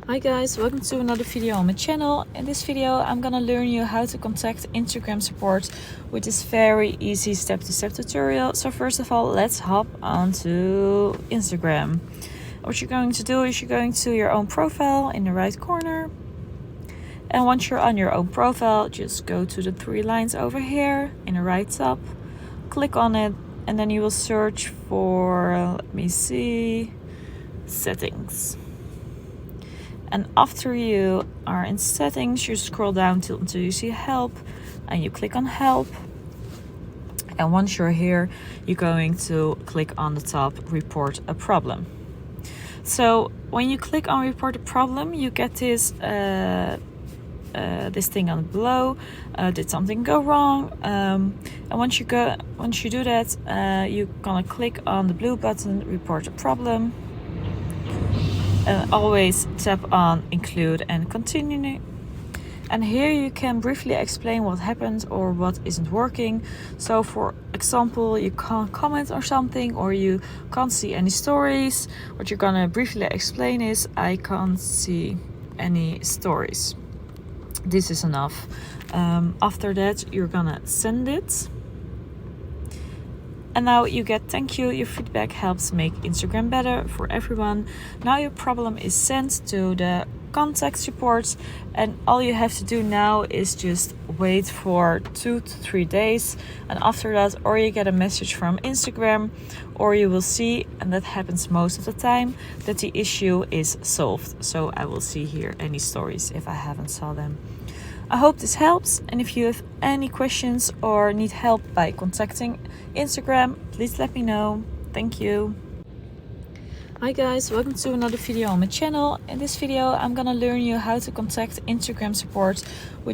Hi guys, welcome to another video on my channel. In this video I'm gonna learn you how to contact Instagram support with this very easy step-to-step tutorial. So first of all, let's hop onto Instagram. What you're going to do is you're going to your own profile in the right corner, and once you're on your own profile, just go to the three lines over here in the right top, click on it, and then you will search for, let me see, settings. And after you are in settings, you scroll down until you see help, and you click on help. And once you're here, you're going to click on the top, report a problem. So when you click on report a problem, you get this this thing on below. Did something go wrong? And once you do that, you're gonna click on the blue button, report a problem. Always tap on include and continue, and here you can briefly explain what happened or what isn't working. So for example, you can't comment on something or you can't see any stories. What you're gonna briefly explain is, I can't see any stories. This is enough. After that, you're gonna send it. And now you get thank you, your feedback helps make Instagram better for everyone. Now your problem is sent to the contact support, and all you have to do now is just wait for 2 to 3 days. And after that, or you get a message from Instagram, or you will see, and that happens most of the time, that the issue is solved. So I will see here any stories if I haven't saw them. I hope this helps, and if you have any questions or need help by contacting Instagram, please let me know. Thank you. Hi guys, welcome to another video on my channel. In this video I'm gonna learn you how to contact Instagram support with